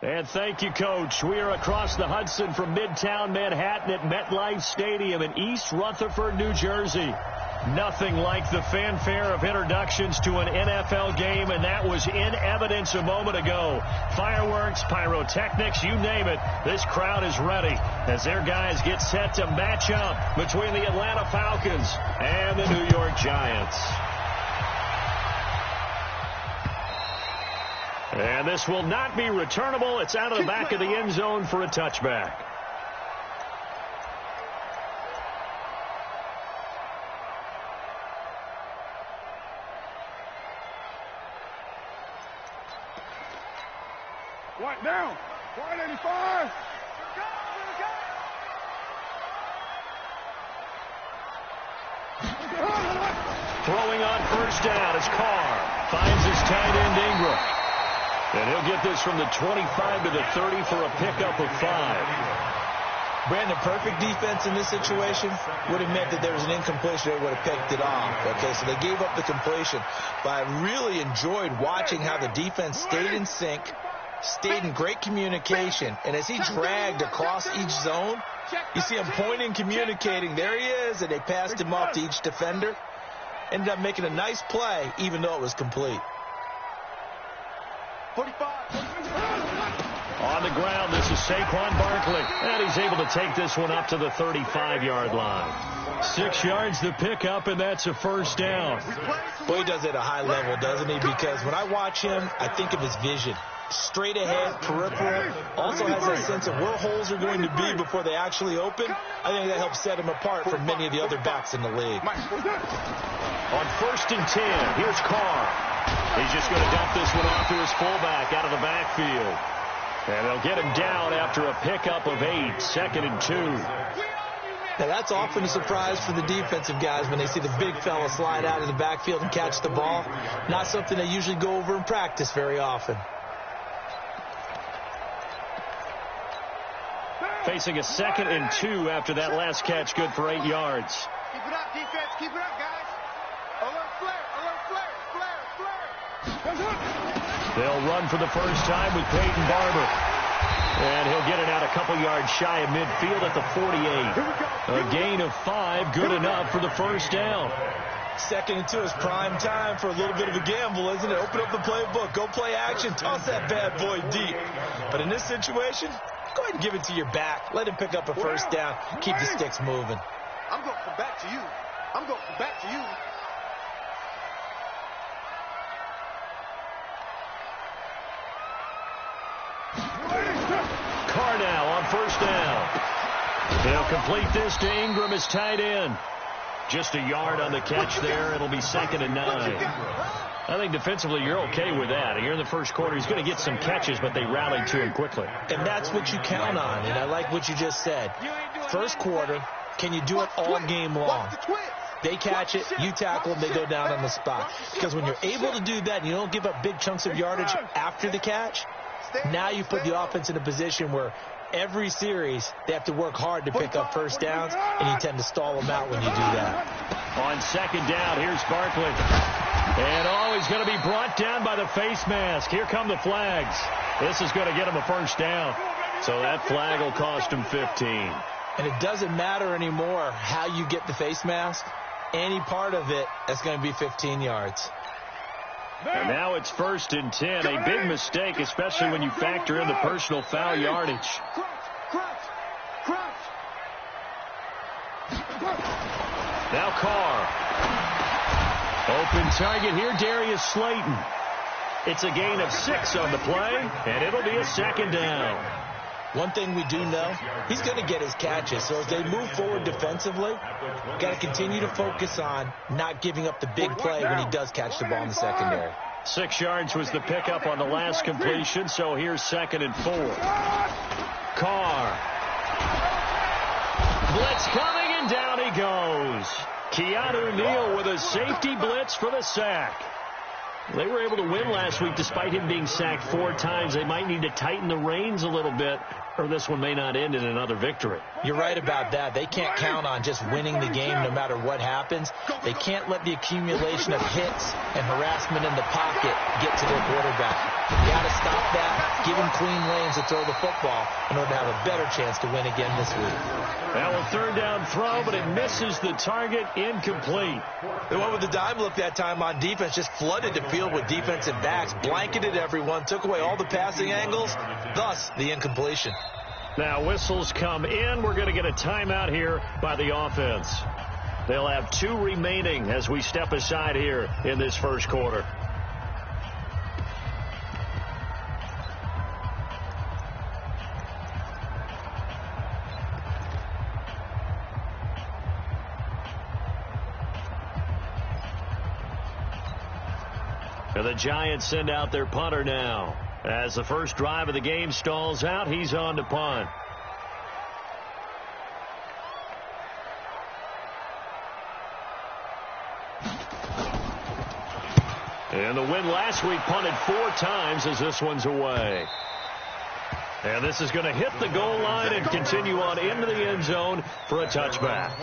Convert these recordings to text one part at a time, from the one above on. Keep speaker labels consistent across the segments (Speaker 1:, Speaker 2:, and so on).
Speaker 1: And thank you, Coach. We are across the Hudson from Midtown Manhattan at MetLife Stadium in East Rutherford, New Jersey. Nothing like the fanfare of introductions to an NFL game, and that was in evidence a moment ago. Fireworks, pyrotechnics, you name it. This crowd is ready as their guys get set to match up between the Atlanta Falcons and the New York Giants. And this will not be returnable. It's out of the back of the end zone for a touchback.
Speaker 2: White down. 185.
Speaker 1: Throwing on first down as Carr finds his tight end Ingram. And he'll get this from the 25 to the 30 for a pickup of 5.
Speaker 3: Brandon, perfect defense in this situation would have meant that there was an incompletion. They would have picked it off. Okay, so they gave up the completion. But I really enjoyed watching how the defense stayed in sync, stayed in great communication. And as he dragged across each zone, you see him pointing, communicating. There he is, and they passed him off to each defender. Ended up making a nice play, even though it was complete.
Speaker 2: 45.
Speaker 1: On the ground, this is Saquon Barkley. And he's able to take this one up to the 35-yard line. 6 yards the pickup, and that's a first down.
Speaker 3: Boy, he does it at a high level, doesn't he? Because when I watch him, I think of his vision. Straight ahead, peripheral. Also has that sense of where holes are going to be before they actually open. I think that helps set him apart from many of the other backs in the league.
Speaker 1: On 1st and 10, here's Carr. He's just going to dump this one off to his fullback out of the backfield. And they'll get him down after a pickup of 8, 2nd and 2.
Speaker 3: Now, that's often a surprise for the defensive guys when they see the big fella slide out of the backfield and catch the ball. Not something they usually go over in practice very often.
Speaker 1: Facing a 2nd and 2 after that last catch, good for 8 yards.
Speaker 2: Keep it up, defense. Keep it up, guys. Alert flare. Alert flare.
Speaker 1: They'll run for the first time with Peyton Barber. And he'll get it out a couple yards shy of midfield at the 48. A gain of 5, good enough for the first down.
Speaker 3: 2nd and 2 is prime time for a little bit of a gamble, isn't it? Open up the playbook, go play action, toss that bad boy deep. But in this situation, go ahead and give it to your back. Let him pick up a first down. Keep the sticks moving.
Speaker 2: I'm going to come back to you. I'm going to come back to you.
Speaker 1: Carr now on first down. He'll complete this to Ingram as tight end. Just a yard on the catch there. It'll be 2nd and 9. I think defensively you're okay with that. You're in the first quarter. He's going to get some catches, but they rallied to him quickly.
Speaker 3: And that's what you count on, and I like what you just said. First quarter, can you do it all game long? They catch it, you tackle them, they go down on the spot. Because when you're able to do that and you don't give up big chunks of yardage after the catch, now you put the offense in a position where every series they have to work hard to pick up first downs, and you tend to stall them out when you do that.
Speaker 1: On 2nd down, here's Barkley. And he's going to be brought down by the face mask. Here come the flags. This is going to get him a first down. So that flag will cost him 15.
Speaker 3: And it doesn't matter anymore how you get the face mask. Any part of it is going to be 15 yards.
Speaker 1: And now it's 1st and 10. A big mistake, especially when you factor in the personal foul yardage. Now Carr. Open target here, Darius Slayton. It's a gain of 6 on the play, and it'll be a 2nd down.
Speaker 3: One thing we do know, he's going to get his catches. So as they move forward defensively, got to continue to focus on not giving up the big play when he does catch the ball in the secondary.
Speaker 1: 6 yards was the pickup on the last completion, so here's 2nd and 4. Carr. Blitz coming, and down he goes. Keanu Neal with a safety blitz for the sack. They were able to win last week despite him being sacked 4 times. They might need to tighten the reins a little bit or this one may not end in another victory.
Speaker 3: You're right about that. They can't count on just winning the game no matter what happens. They can't let the accumulation of hits and harassment in the pocket get to their quarterback. You got to stop that, give him clean lanes to throw the football in order to have a better chance to win again this week.
Speaker 1: Now a third down throw, but it misses the target, incomplete.
Speaker 3: They went with the dime look that time on defense, just flooded the field with defensive backs, blanketed everyone, took away all the passing angles, thus the incompletion.
Speaker 1: Now whistles come in. We're going to get a timeout here by the offense. They'll have 2 remaining as we step aside here in this first quarter. And the Giants send out their punter now. As the first drive of the game stalls out, he's on to punt. And the win last week punted 4 times as this one's away. And this is going to hit the goal line and continue on into the end zone for a touchback.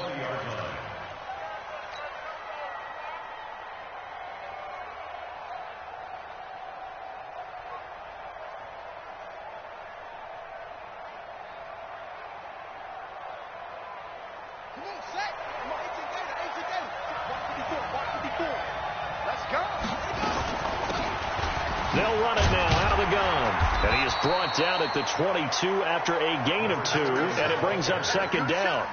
Speaker 1: They'll run it now out of the gun. And he is brought down at the 22 after a gain of 2, and it brings up second down.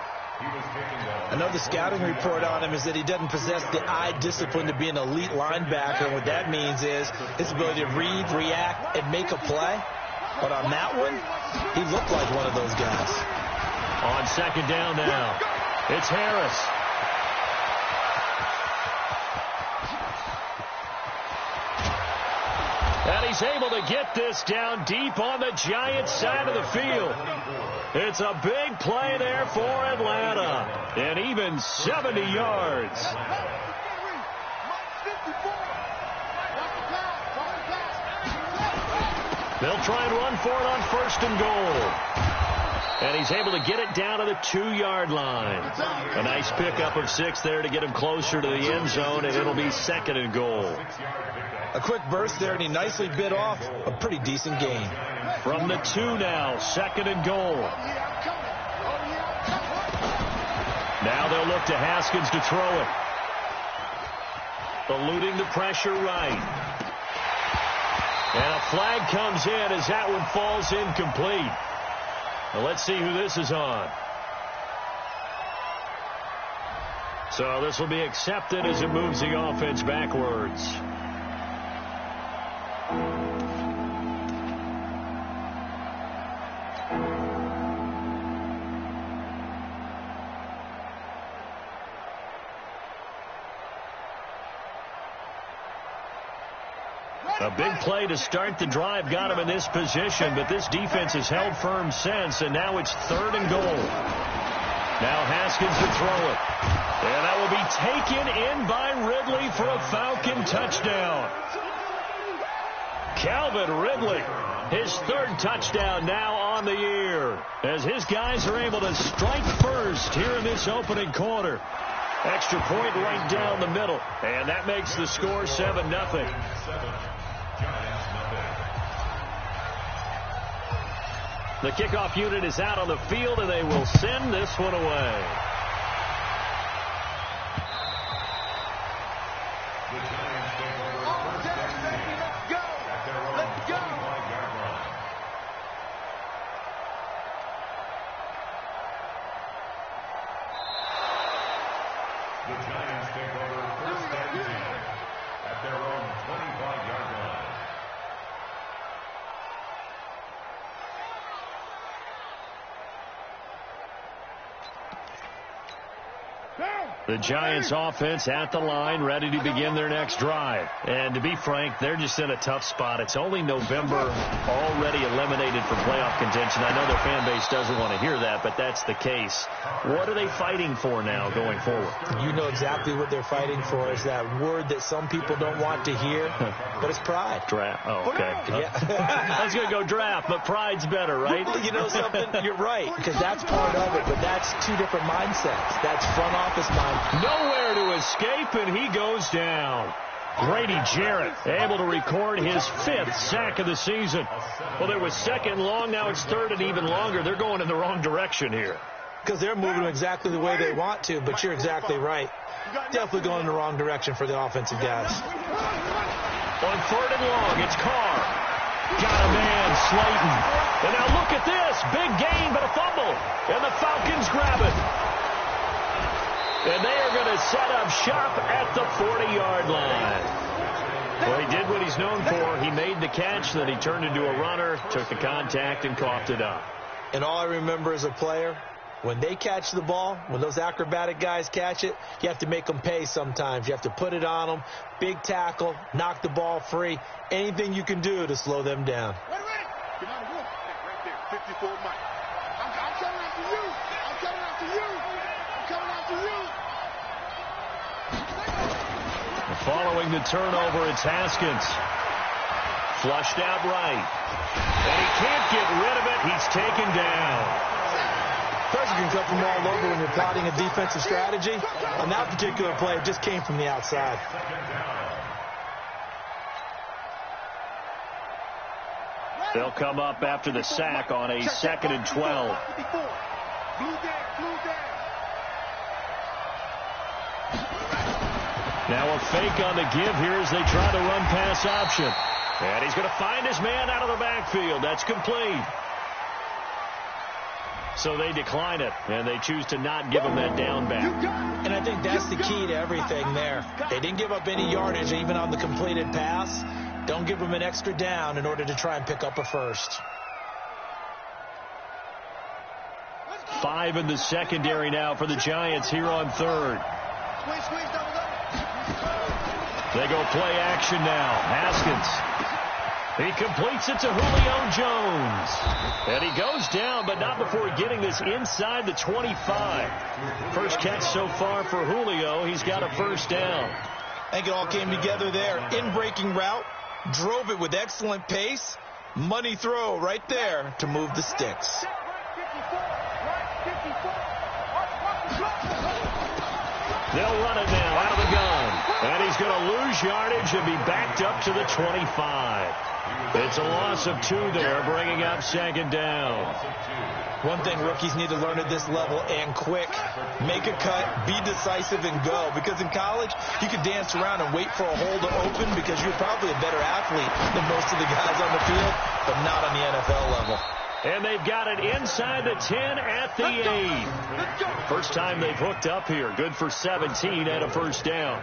Speaker 3: I know the scouting report on him is that he doesn't possess the eye discipline to be an elite linebacker. And what that means is his ability to read, react, and make a play. But on that one, he looked like one of those guys.
Speaker 1: On second down now, it's Harris. And he's able to get this down deep on the Giants side of the field. It's a big play there for Atlanta. And even 70 yards. They'll try and run for it on first and goal. And he's able to get it down to the 2-yard line. A nice pickup of 6 there to get him closer to the end zone, and it'll be second and goal.
Speaker 3: A quick burst there, and he nicely bit off a pretty decent gain.
Speaker 1: From the 2 now, second and goal. Now they'll look to Haskins to throw it. Eluding the pressure right. And a flag comes in as that one falls incomplete. Well, let's see who this is on. So this will be accepted as it moves the offense backwards. A big play to start the drive got him in this position, but this defense has held firm since, and now it's third and goal. Now Haskins to throw it. And that will be taken in by Ridley for a Falcon touchdown. Calvin Ridley, his 3rd touchdown now on the year, as his guys are able to strike first here in this opening quarter. Extra point right down the middle, and that makes the score 7-0. The kickoff unit is out on the field, and they will send this one away.
Speaker 4: The Giants take over first and 10 at their own 25-yard line.
Speaker 2: Down.
Speaker 1: The Giants offense at the line, ready to begin their next drive. And to be frank, they're just in a tough spot. It's only November, already eliminated from playoff contention. I know their fan base doesn't want to hear that, but that's the case. What are they fighting for now going forward?
Speaker 3: You know exactly what they're fighting for. Is that word that some people don't want to hear, but it's pride.
Speaker 1: Draft. Oh, okay.
Speaker 3: Yeah.
Speaker 1: I was going to go draft, but pride's better, right?
Speaker 3: Well, you know something? You're right, because that's part of it, but that's two different mindsets. That's front office mindset.
Speaker 1: Nowhere to escape, and he goes down. Grady Jarrett able to record his 5th sack of the season. Well, there was 2nd long. Now it's 3rd and even longer. They're going in the wrong direction here.
Speaker 3: Because they're moving exactly the way they want to, but you're exactly right. Definitely going in the wrong direction for the offensive guys.
Speaker 1: On 3rd and long, it's Carr. Got a man, Slayton. And now look at this. Big gain, but a fumble. And the Falcons grab it. And they are going to set up shop at the 40-yard line. Well, he did what he's known for. He made the catch, then he turned into a runner, took the contact, and coughed it up.
Speaker 3: And all I remember as a player, when they catch the ball, when those acrobatic guys catch it, you have to make them pay sometimes. You have to put it on them, big tackle, knock the ball free, anything you can do to slow them down.
Speaker 2: Get on the roof. Right there, 54 Mike. I'm coming after you. I'm coming after you. I'm coming after you.
Speaker 1: Following the turnover, it's Haskins. Flushed out right. And he can't get rid of it. He's taken down.
Speaker 3: Pressure can come from all over when you're plotting a defensive strategy. On that particular play, it just came from the outside.
Speaker 1: They'll come up after the sack on a 2nd and 12. Now a fake on the give here as they try to run pass option. And he's going to find his man out of the backfield. That's complete. So they decline it, and they choose to not give him that down back.
Speaker 3: And I think that's the key to everything there. They didn't give up any yardage even on the completed pass. Don't give them an extra down in order to try and pick up a first.
Speaker 1: 5 in the secondary now for the Giants here on 3rd. They go play action now. Haskins. He completes it to Julio Jones. And he goes down, but not before getting this inside the 25. First catch so far for Julio. He's got a first down.
Speaker 3: I think it all came together there. In-breaking route. Drove it with excellent pace. Money throw right there to move the sticks.
Speaker 1: They'll run it now out of the gun. And he's going to lose yardage and be backed up to the 25. It's a loss of 2 there, bringing up 2nd down.
Speaker 3: One thing rookies need to learn at this level, and quick. Make a cut, be decisive, and go. Because in college, you can dance around and wait for a hole to open because you're probably a better athlete than most of the guys on the field, but not on the NFL level.
Speaker 1: And they've got it inside the 10 at the 8. First time they've hooked up here. Good for 17 and a first down.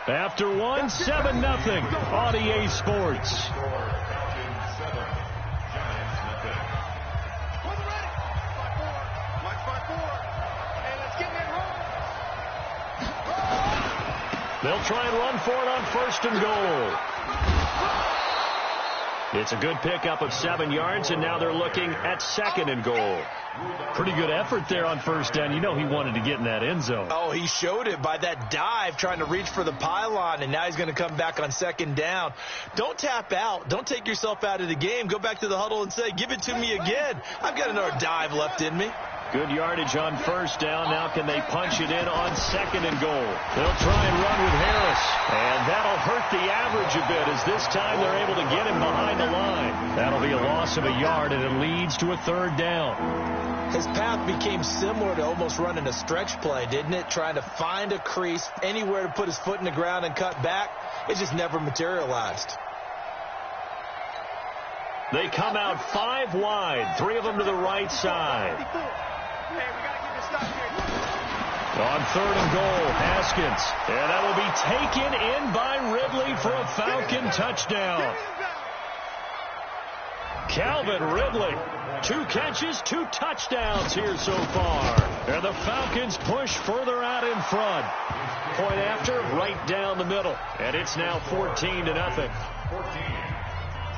Speaker 1: After 1, 7-0 on EA Sports. They'll try and run for it on 1st and goal. It's a good pickup of 7 yards, and now they're looking at 2nd and goal. Pretty good effort there on 1st down. You know he wanted to get in that end zone.
Speaker 3: Oh, he showed it by that dive trying to reach for the pylon, and now he's going to come back on 2nd down. Don't tap out. Don't take yourself out of the game. Go back to the huddle and say, give it to me again. I've got another dive left in me.
Speaker 1: Good yardage on 1st down. Now can they punch it in on 2nd and goal? They'll try and run with Harris. And that'll hurt the average a bit as this time they're able to get him behind the line. That'll be a loss of a yard, and it leads to a 3rd down.
Speaker 3: His path became similar to almost running a stretch play, didn't it? Trying to find a crease, anywhere to put his foot in the ground and cut back. It just never materialized.
Speaker 1: They come out 5 wide, 3 of them to the right side. On 3rd and goal, Haskins. And that will be taken in by Ridley for a Falcon touchdown. Calvin Ridley, 2 catches, 2 touchdowns here so far. And the Falcons push further out in front. Point after, right down the middle. And it's now 14-0.
Speaker 4: 14.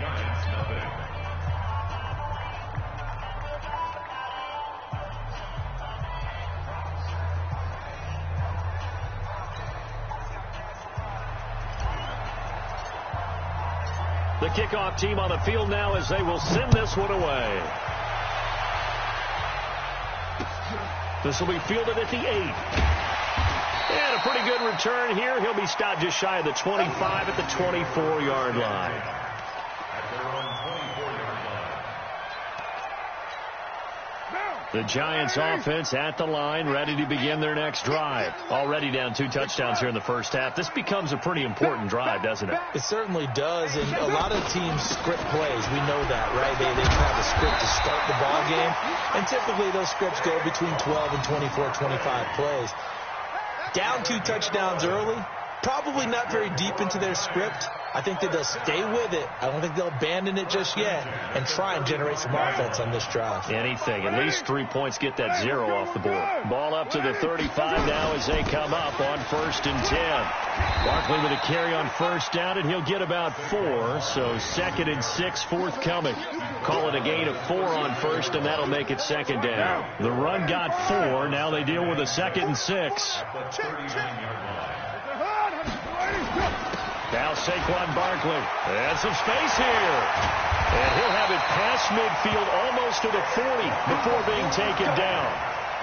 Speaker 4: Giants nothing.
Speaker 1: The kickoff team on the field now as they will send this one away. This will be fielded at the 8. And a pretty good return here. He'll be stopped just shy of the 25 at the 24-yard line.
Speaker 4: At their own 24-yard line.
Speaker 1: The Giants offense at the line, ready to begin their next drive. Already down 2 touchdowns here in the first half. This becomes a pretty important drive, doesn't it?
Speaker 3: It certainly does, and a lot of teams script plays. We know that, right? They have a script to start the ball game, and typically those scripts go between 12 and 24, 25 plays. Down 2 touchdowns early, probably not very deep into their script. I think that they'll stay with it. I don't think they'll abandon it just yet and try and generate some offense on this drive.
Speaker 1: Anything. At least 3 points, get that 0 off the board. Ball up to the 35 now as they come up on 1st and 10. Barkley with a carry on 1st down, and he'll get about 4. So 2nd and 6 forthcoming. Call it a gain of 4 on 1st, and that'll make it 2nd down. The run got 4. Now they deal with a 2nd and 6. Now Saquon Barkley. And some space here. And he'll have it past midfield almost to the 40 before being taken down.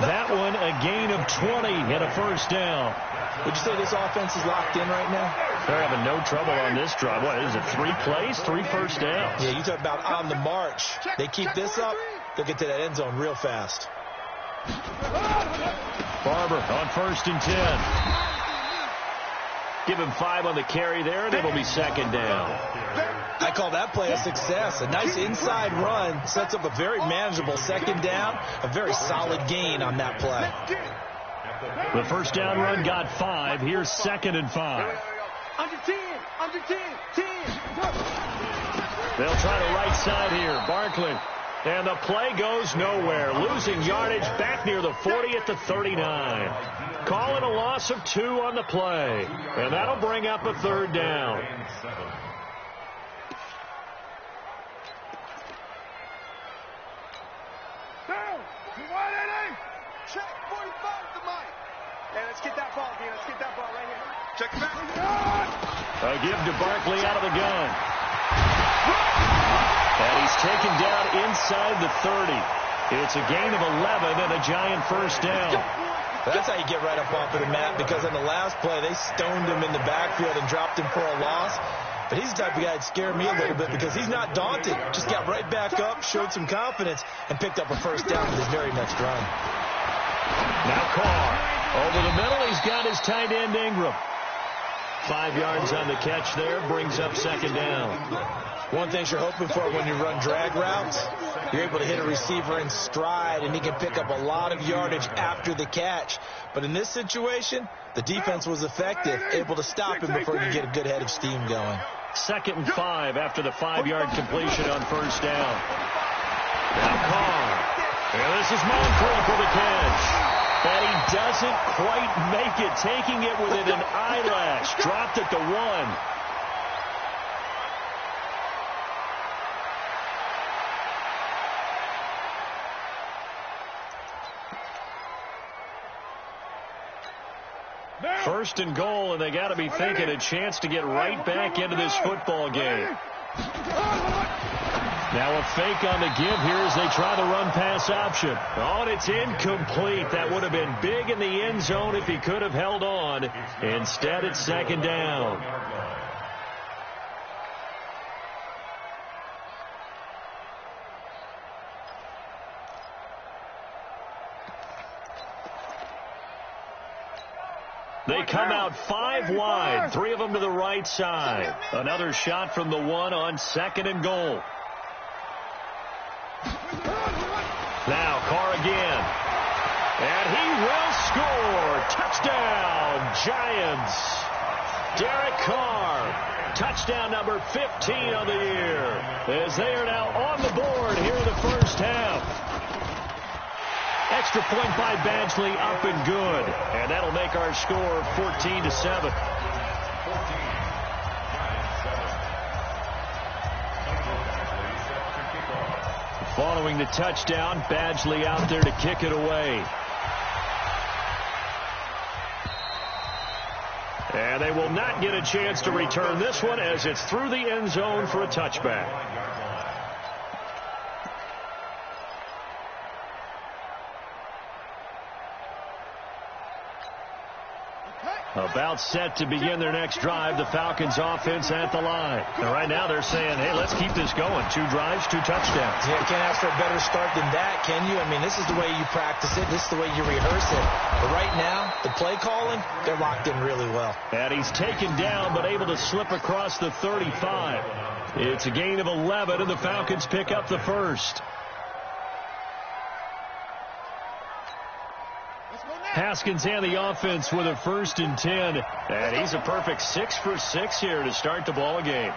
Speaker 1: That one a gain of 20 and a 1st down.
Speaker 3: Would you say this offense is locked in right now?
Speaker 1: They're having no trouble on this drive. What is it, 3 plays, 3 1st downs?
Speaker 3: Yeah, you talk about on the march. They keep this up, they'll get to that end zone real fast.
Speaker 1: Barber on 1st and 10. Give him 5 on the carry there, and it'll be 2nd down.
Speaker 3: I call that play a success. A nice inside run sets up a very manageable 2nd down, a very solid gain on that play.
Speaker 1: The 1st down run got 5. Here's 2nd and 5.
Speaker 2: Under 10, 10.
Speaker 1: They'll try the right side here. Barkley. And the play goes nowhere. Losing yardage back near the 40 at the 39. Call it a loss of 2 on the play. And that'll bring up a 3rd down.
Speaker 2: Check 45 to Mike. Hey, let's get that ball again. Let's get that ball right here. Check it back.
Speaker 1: A give to Barkley out of the gun. And he's taken down inside the 30. It's a gain of 11 and a Giant 1st down.
Speaker 3: That's how you get right up off of the mat, because on the last play, they stoned him in the backfield and dropped him for a loss. But he's the type of guy that scared me a little bit because he's not daunted. Just got right back up, showed some confidence, and picked up a 1st down with his very next run.
Speaker 1: Now Carr. Over the middle, he's got his tight end Ingram. 5 yards on the catch there, brings up 2nd down.
Speaker 3: One thing you're hoping for when you run drag routes, you're able to hit a receiver in stride, and he can pick up a lot of yardage after the catch. But in this situation, the defense was effective, able to stop him before he could get a good head of steam going.
Speaker 1: 2nd and 5 after the 5-yard completion on 1st down. Now Carr. And this is Moncrief for the catch. And he doesn't quite make it, taking it within an eyelash. Dropped at the 1. First and goal, and they got to be thinking a chance to get right back into this football game. Now a fake on the give here as they try the run-pass option. Oh, and it's incomplete. That would have been big in the end zone if he could have held on. Instead, it's 2nd down. They come out 5 wide, 3 of them to the right side. Another shot from the 1 on 2nd and goal. Now Carr again. And he will score. Touchdown, Giants. Derek Carr, touchdown number 15 of the year, as they are now on the board here in the first half. Extra point by Badgley, up and good. And that'll make our score 14-7. Following the touchdown, Badgley out there to kick it away. And they will not get a chance to return this one as it's through the end zone for a touchback. About set to begin their next drive, the Falcons offense at the line. And right now they're saying, hey, let's keep this going. 2 drives, 2 touchdowns.
Speaker 3: Yeah, can't ask for a better start than that, can you? I mean, this is the way you practice it. This is the way you rehearse it. But right now, the play calling, they're locked in really well.
Speaker 1: And he's taken down but able to slip across the 35. It's a gain of 11, and the Falcons pick up the first. Haskins and the offense with a 1st and 10. And he's a perfect 6 for 6 here to start the ball game.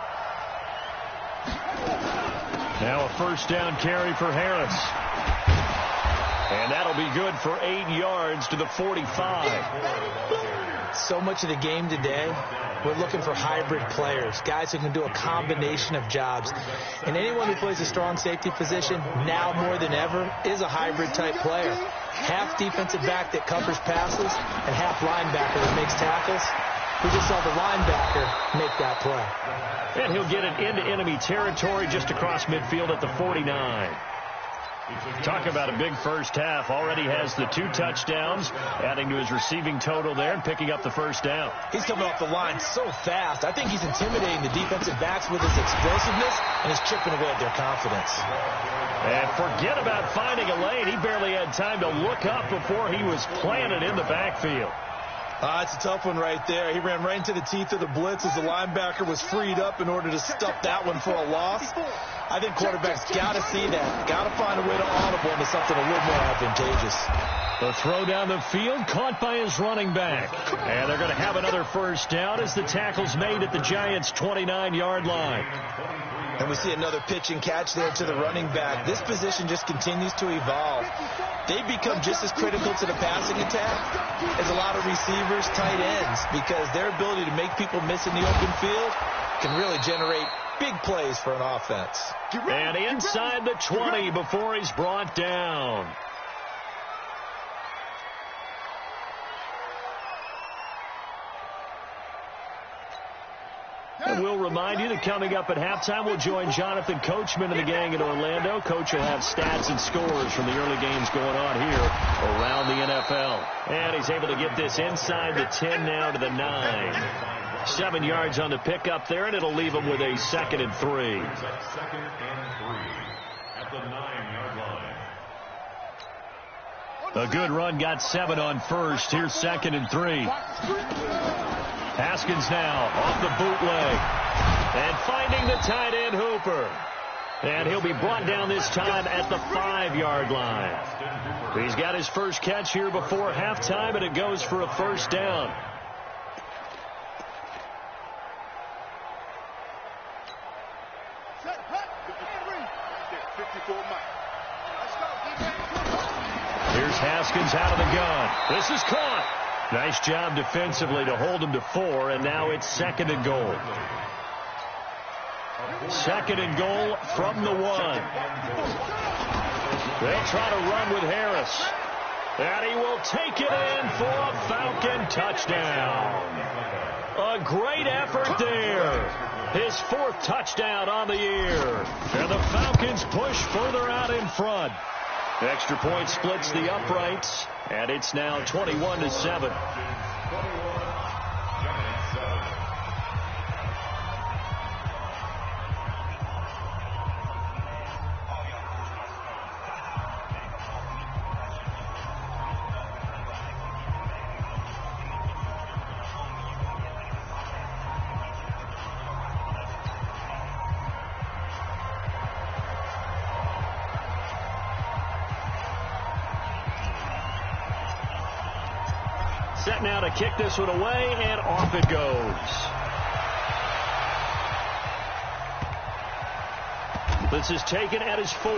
Speaker 1: Now a 1st down carry for Harris. And that'll be good for 8 yards to the 45.
Speaker 3: So much of the game today, we're looking for hybrid players, guys who can do a combination of jobs. And anyone who plays a strong safety position, now more than ever, is a hybrid type player. Half defensive back that covers passes and half linebacker that makes tackles. We just saw the linebacker make that play.
Speaker 1: And he'll get it into enemy territory just across midfield at the 49. Talk about a big first half. Already has the 2 touchdowns, adding to his receiving total there and picking up the 1st down.
Speaker 3: He's coming off the line so fast. I think he's intimidating the defensive backs with his explosiveness, and he's chipping away at their confidence.
Speaker 1: And forget about finding a lane. He barely had time to look up before he was planted in the backfield.
Speaker 3: It's a tough one right there. He ran right into the teeth of the blitz as the linebacker was freed up in order to stuff that one for a loss. I think quarterbacks got to see that. Got to find a way to audible into something a little more advantageous.
Speaker 1: The throw down the field, caught by his running back. And they're going to have another 1st down as the tackle's made at the Giants' 29-yard line.
Speaker 3: And we see another pitch and catch there to the running back. This position just continues to evolve. They become just as critical to the passing attack as a lot of receivers, tight ends, because their ability to make people miss in the open field can really generate big plays for an offense.
Speaker 1: And inside the 20 before he's brought down. And we'll remind you that coming up at halftime, we'll join Jonathan Coachman and the gang in Orlando. Coach will have stats and scores from the early games going on here around the NFL. And he's able to get this inside the 10 now to the 9. 7 yards on the pickup there, and it'll leave him with a 2nd and 3.
Speaker 4: 2nd and 3 at the 9-yard line.
Speaker 1: A good run, got 7 on 1st. Here's 2nd and 3. Haskins now off the bootleg. And finding the tight end Hooper. And he'll be brought down this time at the 5-yard line. He's got his first catch here before halftime, and it goes for a 1st down. Here's Haskins out of the gun. This is caught. Nice job defensively to hold him to 4, and now it's 2nd and goal. 2nd and goal from the 1. They'll try to run with Harris. And he will take it in for a Falcon touchdown. A great effort there. His 4th touchdown on the year. And the Falcons push further out in front. Extra point splits the uprights, and it's now 21-7. Set now to kick this one away, and off it goes. This is taken at his 4.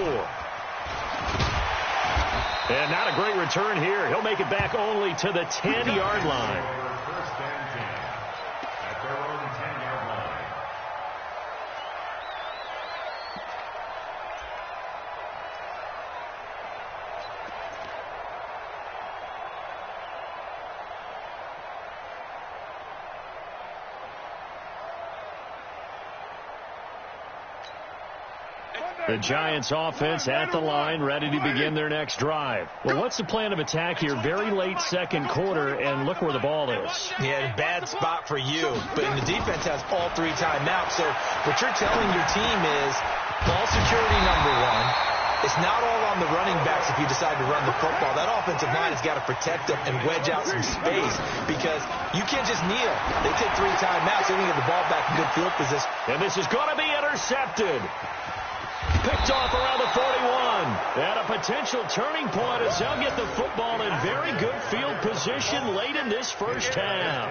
Speaker 1: And not a great return here. He'll make it back only to the 10-yard line.
Speaker 4: First and 10 at their own 10-yard line.
Speaker 1: The Giants offense at the line, ready to begin their next drive. Well, what's the plan of attack here? Very late second quarter, and look where the ball is.
Speaker 3: Yeah, bad spot for you. But the defense has all 3 timeouts. So what you're telling your team is ball security number 1. It's not all on the running backs if you decide to run the football. That offensive line has got to protect them and wedge out some space because you can't just kneel. They take 3 timeouts. They're going to get the ball back in good field position.
Speaker 1: And this is going to be intercepted. Picked off around the 41. And a potential turning point as they'll get the football in very good field position late in this first half.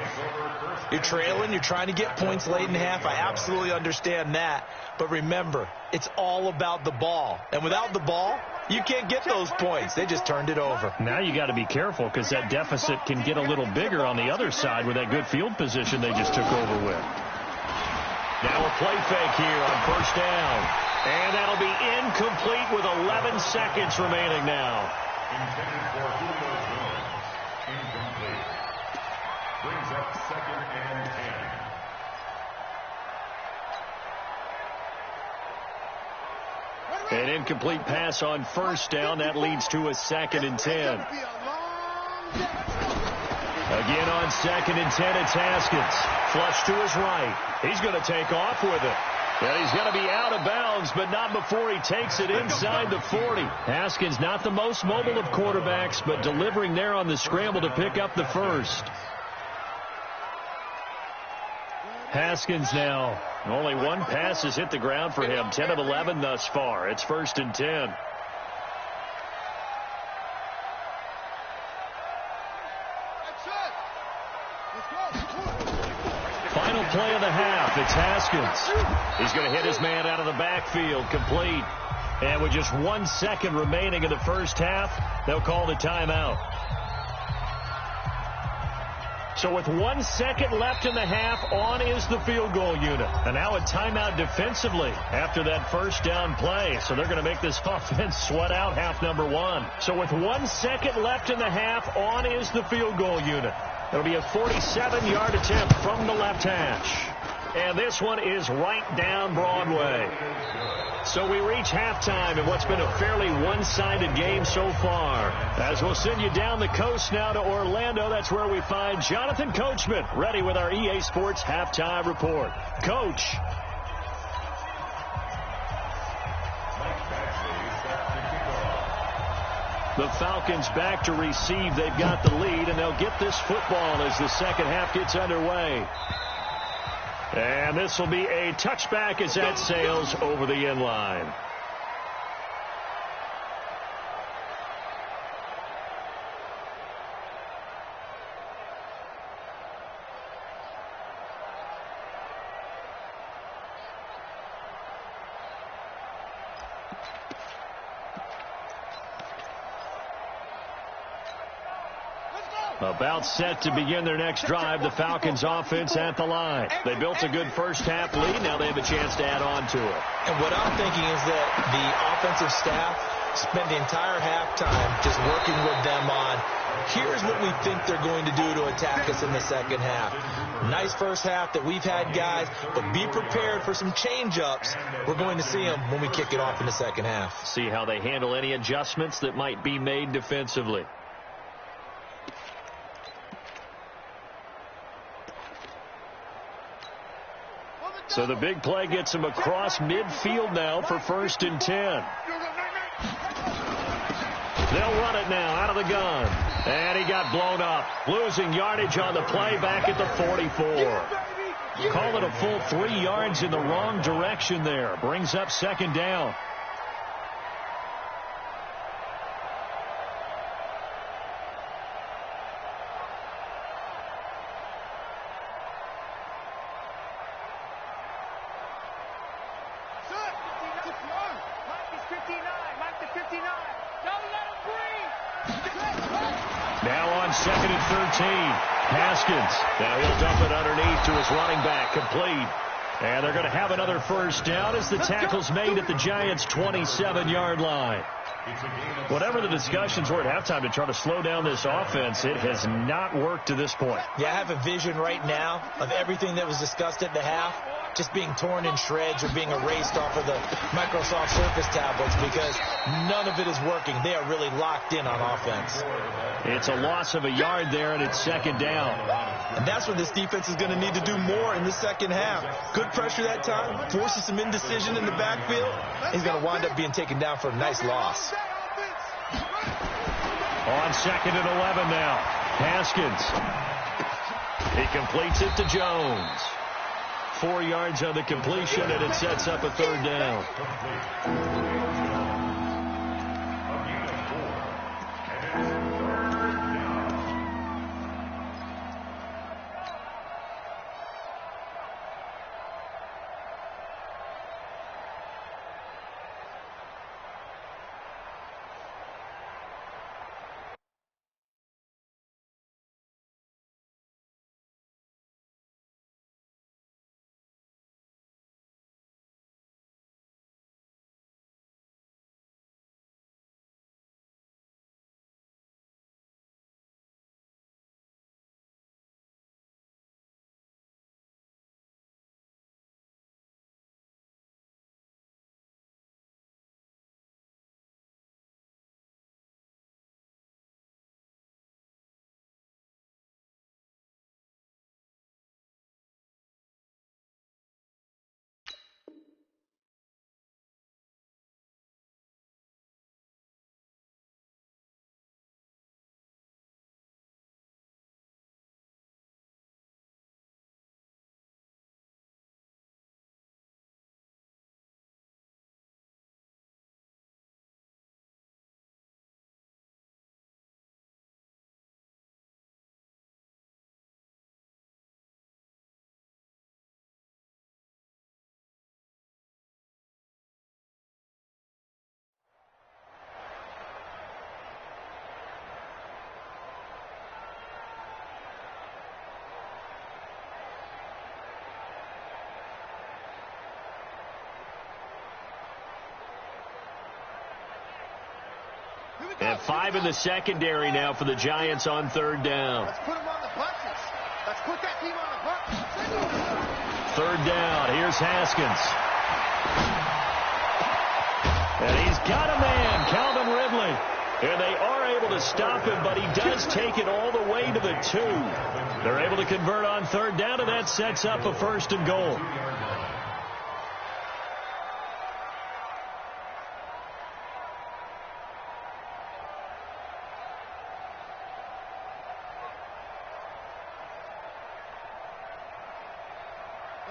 Speaker 3: You're trailing. You're trying to get points late in half. I absolutely understand that. But remember, it's all about the ball. And without the ball, you can't get those points. They just turned it over.
Speaker 1: Now you got to be careful because that deficit can get a little bigger on the other side with that good field position they just took over with. Now a play fake here on first down. And that'll be incomplete with 11 seconds remaining now.
Speaker 4: Intended for Julio Jones. Incomplete. Brings up 2nd and 10.
Speaker 1: An incomplete pass on first down. That leads to a 2nd and 10. Again on 2nd and 10, it's Haskins. Flush to his right. He's going to take off with it. And he's going to be out of bounds, but not before he takes it inside the 40. Haskins not the most mobile of quarterbacks, but delivering there on the scramble to pick up the first. Haskins now. Only 1 pass has hit the ground for him. 10 of 11 thus far. It's 1st and 10. Final play of the half. It's Haskins. He's going to hit his man out of the backfield. Complete. And with just 1 second remaining in the first half, they'll call the timeout. So with 1 second left in the half, on is the field goal unit. And now a timeout defensively after that first down play. So they're going to make this offense sweat out half number 1. So with 1 second left in the half, on is the field goal unit. It'll be a 47-yard attempt from the left hash. And this one is right down Broadway. So we reach halftime in what's been a fairly one-sided game so far. As we'll send you down the coast now to Orlando, that's where we find Jonathan Coachman ready with our EA Sports Halftime Report. Coach. The Falcons back to receive. They've got the lead, and they'll get this football as the second half gets underway. And this will be a touchback as that sails over the end line. About set to begin their next drive, the Falcons offense at the line. They built a good first half lead. Now they have a chance to add on to it.
Speaker 3: And what I'm thinking is that the offensive staff spent the entire halftime just working with them on, here's what we think they're going to do to attack us in the second half. Nice first half that we've had, guys, but be prepared for some change-ups. We're going to see them when we kick it off in the second half.
Speaker 1: See how they handle any adjustments that might be made defensively. So the big play gets him across midfield now for 1st and 10. They'll run it now out of the gun. And he got blown up. Losing yardage on the play back at the 44. Call it a full 3 yards in the wrong direction there. Brings up second down. Now on 2nd and 13. Haskins. Now he'll dump it underneath to his running back. Complete. And they're going to have another first down as the tackle's made at the Giants' 27-yard line. Whatever the discussions were at halftime to try to slow down this offense, it has not worked to this point.
Speaker 3: Yeah, I have a vision right now of everything that was discussed at the half just being torn in shreds or being erased off of the Microsoft Surface tablets because none of it is working. They are really locked in on offense.
Speaker 1: It's a loss of a yard there, and it's 2nd down.
Speaker 3: And that's what this defense is going to need to do more in the second half. Good pressure that time, forces some indecision in the backfield. He's going to wind up being taken down for a nice loss.
Speaker 1: On 2nd and 11 now. Haskins. He completes it to Jones. 4 yards on the completion, and it sets up a 3rd down. And 5 in the secondary now for the Giants on 3rd down.
Speaker 2: Let's put them on the punches. Let's put that team on the punches.
Speaker 1: 3rd down. Here's Haskins. And he's got a man, Calvin Ridley. And they are able to stop him, but he does take it all the way to the 2. They're able to convert on 3rd down, and that sets up a 1st and goal.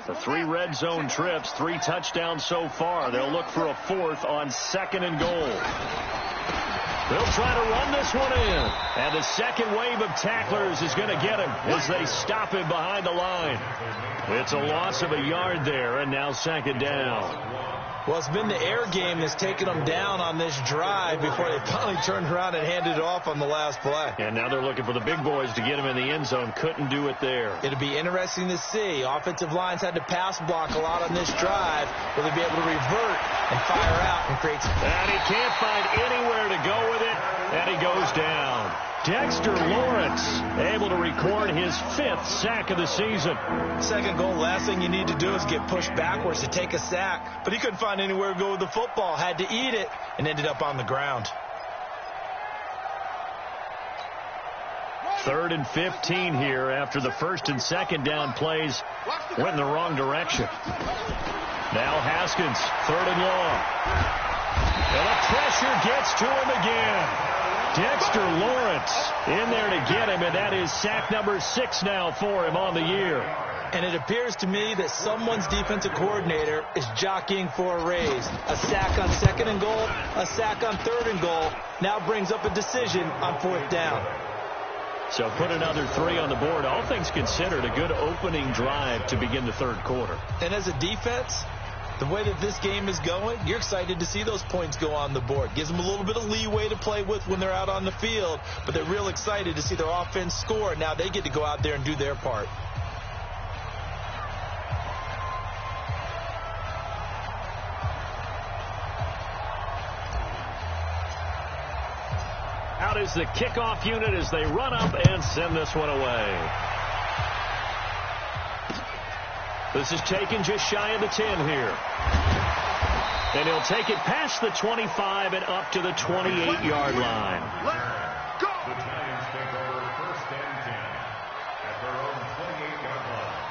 Speaker 1: The 3 red zone trips, 3 touchdowns so far. They'll look for a 4th on 2nd and goal. They'll try to run this one in. And the second wave of tacklers is going to get him as they stop him behind the line. It's a loss of a yard there, and now 2nd down.
Speaker 3: Well, it's been the air game that's taken them down on this drive before they finally turned around and handed it off on the last play.
Speaker 1: And now they're looking for the big boys to get him in the end zone. Couldn't do it there.
Speaker 3: It'll be interesting to see. Offensive lines had to pass block a lot on this drive. Will they be able to revert and fire out and create some...
Speaker 1: And he can't find anywhere to go with it, and he goes down. Dexter Lawrence able to record his 5th sack of the season.
Speaker 3: Second goal, last thing you need to do is get pushed backwards to take a sack. But he couldn't find anywhere to go with the football. Had to eat it and ended up on the ground.
Speaker 1: 3rd and 15 here after the 1st and 2nd down plays went in the wrong direction. Now Haskins, 3rd and long. And the pressure gets to him again. Dexter Lawrence in there to get him, and that is sack number 6 now for him on the year.
Speaker 3: And it appears to me that someone's defensive coordinator is jockeying for a raise. A sack on 2nd and goal, a sack on 3rd and goal, now brings up a decision on 4th down.
Speaker 1: So put another 3 on the board. All things considered, a good opening drive to begin the 3rd quarter.
Speaker 3: And as a defense, The way that this game is going, you're excited to see those points go on the board. Gives them a little bit of leeway to play with when they're out on the field, but they're real excited to see their offense score. Now they get to go out there and do their part.
Speaker 1: Out is the kickoff unit as they run up and send this one away. This is taken just shy of the 10 here. And he'll take it past the 25 and up to the 28-yard line.
Speaker 4: The Giants take over 1st and 10 at their own 28-yard line.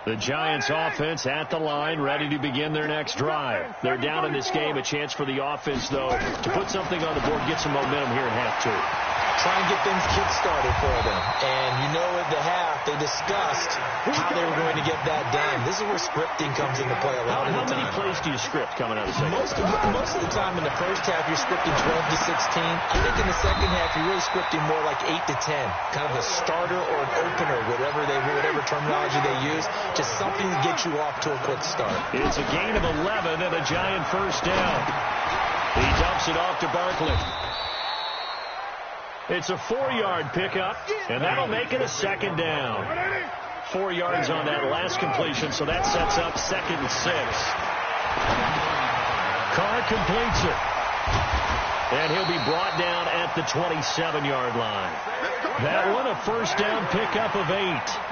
Speaker 1: The Giants offense at the line, ready to begin their next drive. They're down in this game. A chance for the offense, though, to put something on the board, get some momentum here in half two.
Speaker 3: Try and get things kick-started for them. And you know at the half, they discussed how they were going to get that done. This is where scripting comes into play a lot of the time.
Speaker 1: How many plays do you script coming out of the second?
Speaker 3: Most of the time in the first half, you're scripting 12 to 16. I think in the second half, you're really scripting more like 8 to 10. Kind of a starter or an opener, whatever terminology they use. Just something to get you off to a quick start.
Speaker 1: It's a gain of 11 and a Giant first down. He dumps it off to Barkley. It's a 4-yard pickup, and that'll make it a second down. 4 yards on that last completion, so that sets up 2nd and 6. Carr completes it. And he'll be brought down at the 27-yard line. That one a first down pickup of 8.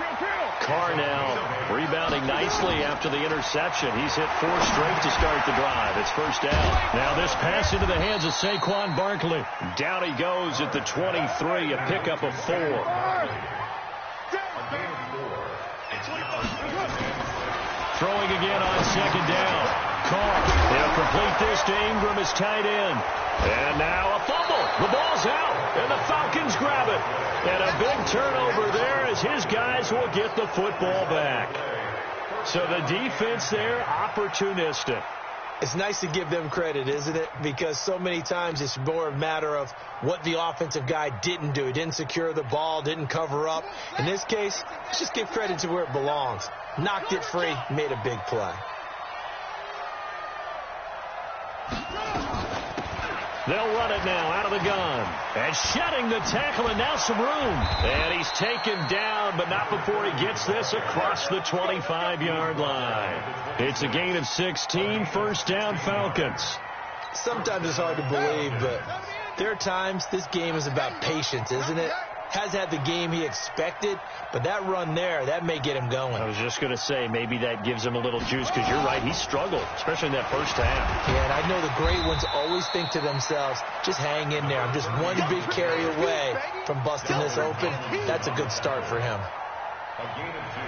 Speaker 1: Carr now rebounding nicely after the interception. He's hit 4 straight to start the drive. It's first down. Now this pass into the hands of Saquon Barkley. Down he goes at the 23, a pickup of 4. Throwing again on second down. Carr. They'll complete this to Ingram, his tight end. And now a fumble. The ball's out, and the Falcons grab it. And a big turnover there as his guys will get the football back. So the defense there, opportunistic.
Speaker 3: It's nice to give them credit, isn't it? Because so many times it's more a matter of what the offensive guy didn't do. He didn't secure the ball, didn't cover up. In this case, let's just give credit to where it belongs. Knocked it free, made a big play.
Speaker 1: They'll run it now out of the gun. And shedding the tackle, and now some room. And he's taken down, but not before he gets this across the 25-yard line. It's a gain of 16, first down Falcons.
Speaker 3: Sometimes it's hard to believe, but there are times this game is about patience, isn't it? Has had the game he expected, but that run there, that may get him going.
Speaker 1: I was just going to say, maybe that gives him a little juice, because you're right, he struggled, especially in that first half.
Speaker 3: Yeah, and I know the great ones always think to themselves, just hang in there. I'm just one big carry away from busting this open. That's a good start for him.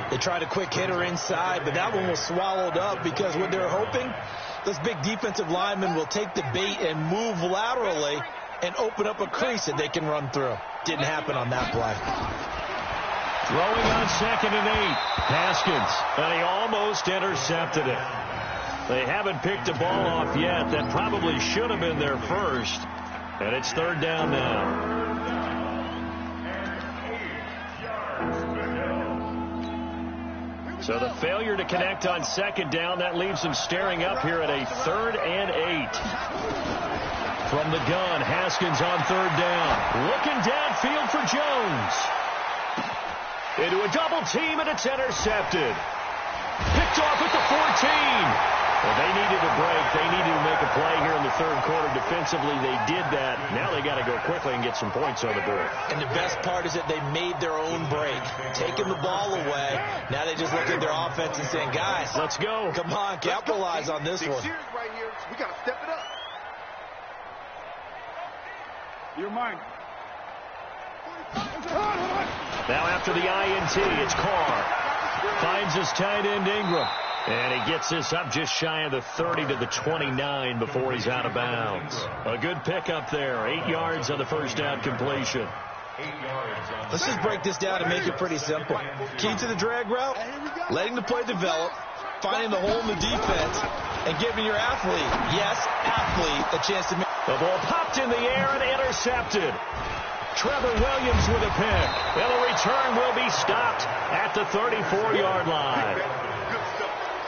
Speaker 3: They tried a quick hitter inside, but that one was swallowed up because what they're hoping, this big defensive lineman will take the bait and move laterally and open up a crease that they can run through. Didn't happen on that play.
Speaker 1: Throwing on 2nd and 8. Haskins, and he almost intercepted it. They haven't picked a ball off yet. That probably should have been their first. And it's 3rd down now. So the failure to connect on 2nd down, that leaves them staring up here at a 3rd and 8. From the gun, Haskins on 3rd down. Looking downfield for Jones. Into a double team, and it's intercepted. Picked off at the 14. Well, they needed a break. They needed to make a play here in the third quarter. Defensively, they did that. Now they got to go quickly and get some points on the board.
Speaker 3: And the best part is that they made their own break, taking the ball away. Now they just look at their offense and saying, guys,
Speaker 1: let's go.
Speaker 3: Come on, capitalize on this one.
Speaker 2: Right here. We got to step it up. You're mine.
Speaker 1: Now after the INT, it's Carr. Finds his tight end Ingram. And he gets this up just shy of the 30 to the 29 before he's out of bounds. A good pickup there. 8 yards on the first down completion.
Speaker 3: Let's just break this down and make it pretty simple. Key to the drag route, letting the play develop, finding the hole in the defense, and giving your athlete, yes, athlete, a chance to make.
Speaker 1: The ball popped in the air and intercepted. Trevor Williams with a pick. And the return will be stopped at the 34-yard line.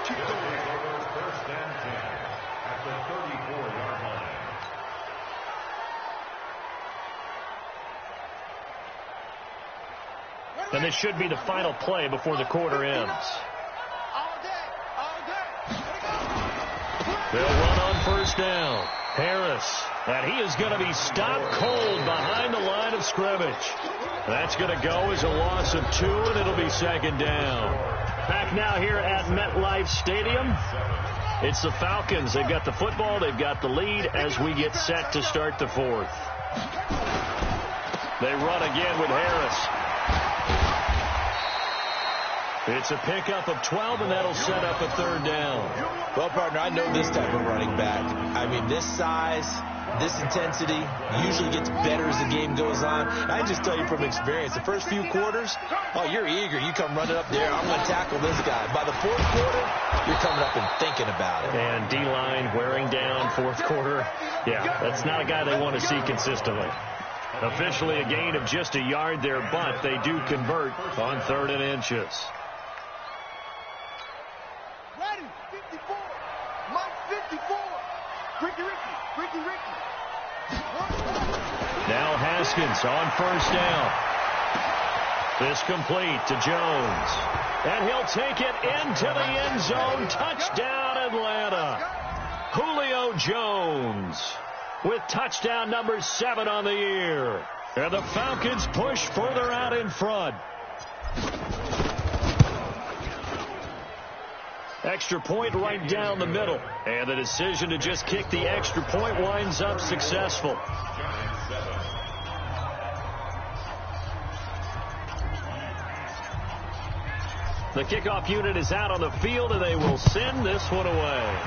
Speaker 4: First and 10 at the 34-yard line.
Speaker 1: And this should be the final play before the quarter ends. They'll run on first down. Harris. And he is going to be stopped cold behind the line of scrimmage. That's going to go as a loss of 2, and it'll be second down. Back now here at MetLife Stadium. It's the Falcons. They've got the football. They've got the lead as we get set to start the fourth. They run again with Harris. It's a pickup of 12, and that'll set up a third down.
Speaker 3: Well, partner, I know this type of running back. I mean, this size, this intensity usually gets better as the game goes on. I just tell you from experience, the first few quarters, oh, you're eager. You come running up there, I'm going to tackle this guy. By the fourth quarter, you're coming up and thinking about it.
Speaker 1: And D-line wearing down fourth quarter. Yeah, that's not a guy they want to see consistently. Officially a gain of just a yard there, but they do convert on 3rd and inches.
Speaker 2: Ready, 54. Mike 54. Ricky.
Speaker 1: Now Haskins on first down. This complete to Jones. And he'll take it into the end zone. Touchdown, Atlanta. Julio Jones with touchdown number 7 on the year. And the Falcons push further out in front. Extra point right down the middle. And the decision to just kick the extra point winds up successful. The kickoff unit is out on the field, and they will send this one away.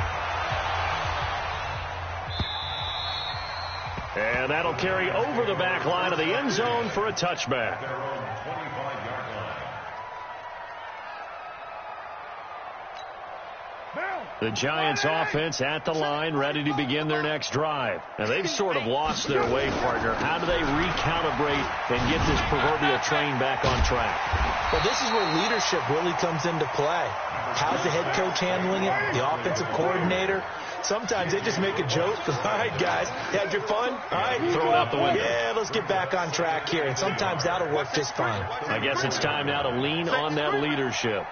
Speaker 1: And that'll carry over the back line of the end zone for a touchback. The Giants offense at the line, ready to begin their next drive. Now, they've sort of lost their way, partner. How do they recalibrate and get this proverbial train back on track?
Speaker 3: Well, this is where leadership really comes into play. How's the head coach handling it? The offensive coordinator? Sometimes they just make a joke. All right, guys, had your fun? All right.
Speaker 1: Throw it out the window.
Speaker 3: Yeah, let's get back on track here. And sometimes that'll work just fine.
Speaker 1: I guess it's time now to lean on that leadership.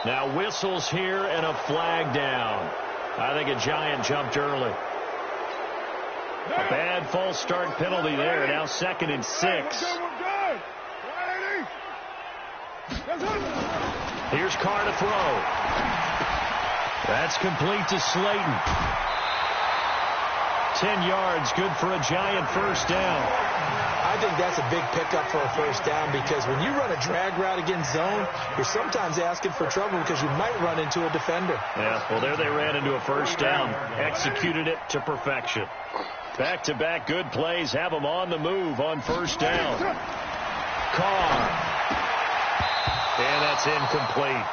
Speaker 1: Now whistles here and a flag down. I think a Giant jumped early. A bad false start penalty there. Now 2nd and 6. Here's Carr to throw. That's complete to Slayton. 10 yards, good for a Giant first down.
Speaker 3: I think that's a big pickup for a first down, because when you run a drag route against zone, you're sometimes asking for trouble because you might run into a defender.
Speaker 1: Yeah, well, there they ran into a first down. Executed it to perfection. Back-to-back good plays have them on the move on first down. Carr. And that's incomplete.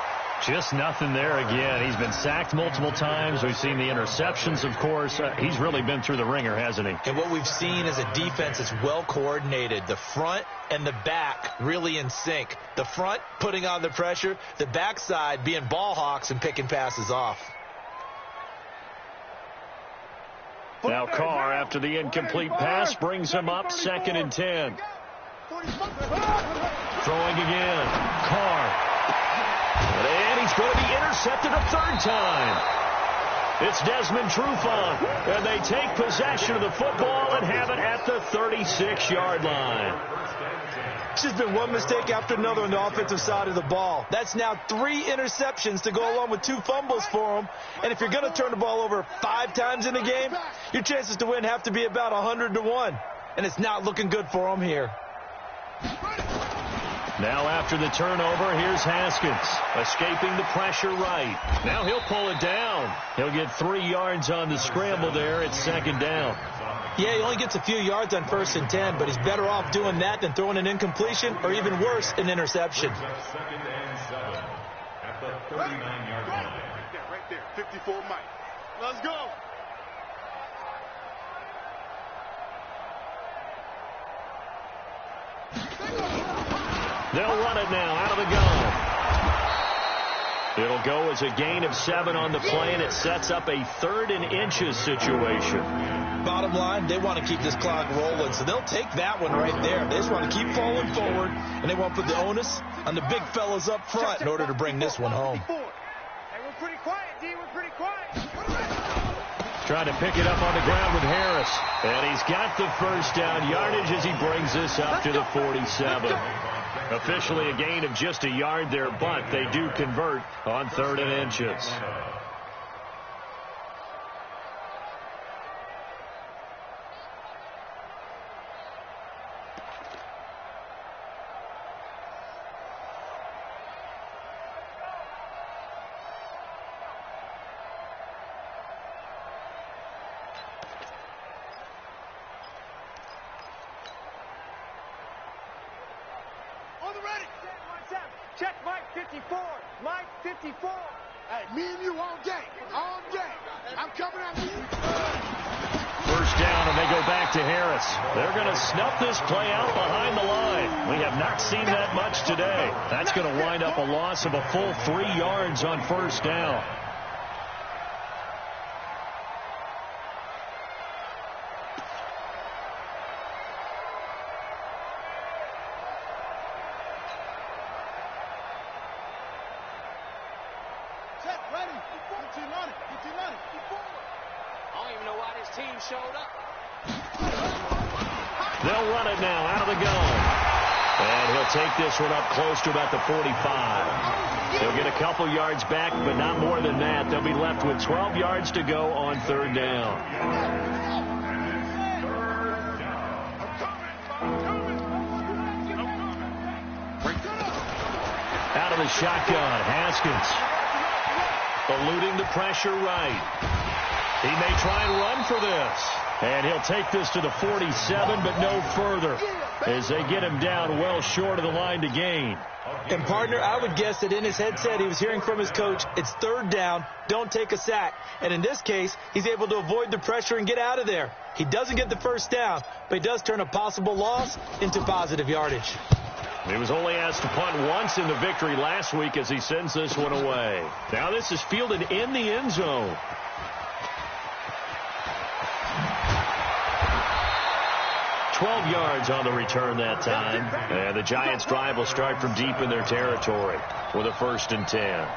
Speaker 1: Just nothing there again. He's been sacked multiple times. We've seen the interceptions, of course. He's really been through the ringer, hasn't he?
Speaker 3: And what we've seen is a defense that's well coordinated. The front and the back really in sync. The front putting on the pressure. The backside being ball hawks and picking passes off.
Speaker 1: Now Carr, after the incomplete pass, brings him up 2nd and 10. Throwing again. Carr. And he's going to be intercepted a third time. It's Desmond Trufant, and they take possession of the football and have it at the 36-yard line.
Speaker 3: It's just been one mistake after another on the offensive side of the ball. That's now 3 interceptions to go along with 2 fumbles for him. And if you're going to turn the ball over 5 times in a game, your chances to win have to be about 100-1. And it's not looking good for him here.
Speaker 1: Now after the turnover, here's Haskins, escaping the pressure right. Now he'll pull it down. He'll get 3 yards on the scramble there. It's second down.
Speaker 3: Yeah, he only gets a few yards on 1st and 10, but he's better off doing that than throwing an incompletion or even worse, an interception.
Speaker 4: Second and 7 at the 39-yard line.
Speaker 2: Right there, 54 Mike. Let's go.
Speaker 1: They'll run it now out of the gun. It'll go as a gain of 7 on the play, and it sets up a 3rd and inches situation.
Speaker 3: Bottom line, they want to keep this clock rolling, so they'll take that one right there. They just want to keep falling forward, and they want to put the onus on the big fellas up front in order to bring this one home.
Speaker 2: Hey, we're pretty quiet, D. We're pretty quiet.
Speaker 1: Trying to pick it up on the ground with Harris. And he's got the first down yardage as he brings this up to the 47. Officially a gain of just a yard there, but they do convert on 3rd and inches.
Speaker 2: Check Mike 54. Mike 54. Hey, me and you all day. All day. I'm coming after you.
Speaker 1: First down, and they go back to Harris. They're going to snuff this play out behind the line. We have not seen that much today. That's going to wind up a loss of a full 3 yards on first down. They'll run it now out of the gun. And he'll take this one up close to about the 45. He'll get a couple yards back, but not more than that. They'll be left with 12 yards to go on 3rd down. Out of the shotgun, Haskins. Eluding the pressure right. He may try and run for this. And he'll take this to the 47, but no further, as they get him down well short of the line to gain.
Speaker 3: And, partner, I would guess that in his headset he was hearing from his coach, it's 3rd down, don't take a sack. And in this case, he's able to avoid the pressure and get out of there. He doesn't get the first down, but he does turn a possible loss into positive yardage.
Speaker 1: He was only asked to punt once in the victory last week as he sends this one away. Now this is fielded in the end zone. $12 yards on the return that time. And the Giants' drive will start from deep in their territory with a 1st and 10.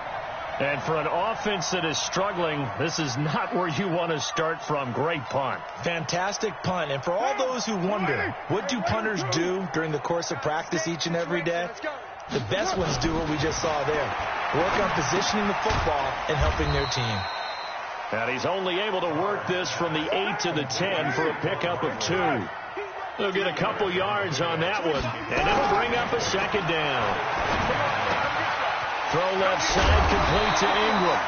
Speaker 1: And for an offense that is struggling, this is not where you want to start from. Great punt.
Speaker 3: Fantastic punt. And for all those who wonder, what do punters do during the course of practice each and every day? The best ones do what we just saw there. Work on positioning the football and helping their team.
Speaker 1: And he's only able to work this from the 8 to the 10 for a pickup of 2. They'll get a couple yards on that one, and it'll bring up a 2nd down. Throw left side, complete to Ingram.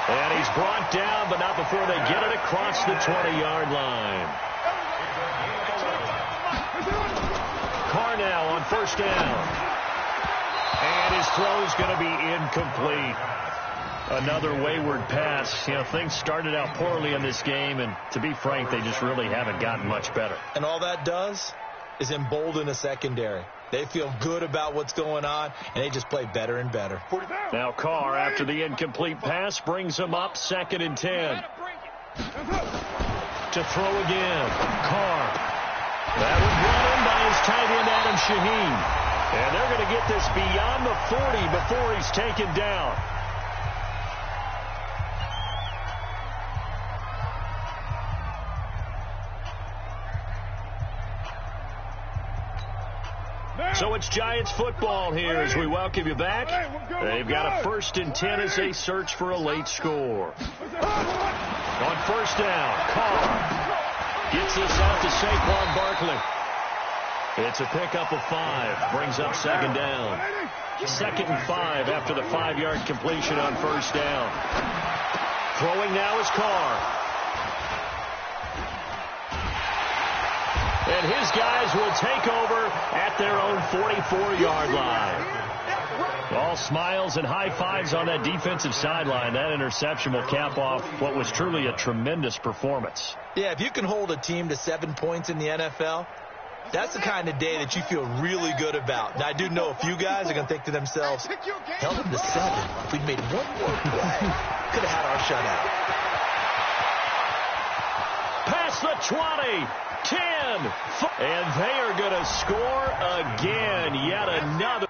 Speaker 1: And he's brought down, but not before they get it across the 20-yard line. Carr now on 1st down. And his throw's going to be incomplete. Another wayward pass. You know, things started out poorly in this game, and to be frank, they just really haven't gotten much better.
Speaker 3: And all that does is embolden the secondary. They feel good about what's going on, and they just play better and better.
Speaker 1: Now Carr, after the incomplete pass, brings him up 2nd and 10. To throw again. Carr. That was brought in by his tight end, Adam Shaheen. And they're going to get this beyond the 40 before he's taken down. So it's Giants football here as we welcome you back. They've got a 1st and 10 as they search for a late score. On 1st down, Carr gets this out to Saquon Barkley. It's a pickup of 5, brings up 2nd down. 2nd and 5 after the 5-yard completion on 1st down. Throwing now is Carr. And his guys will take over at their own 44-yard line. All smiles and high fives on that defensive sideline. That interception will cap off what was truly a tremendous performance.
Speaker 3: Yeah, if you can hold a team to 7 points in the NFL, that's the kind of day that you feel really good about. Now, I do know a few guys are going to think to themselves, held them to 7. If we'd made one more play, could have had our shutout.
Speaker 1: Past the 20. 10, and they are going to score again. Yet another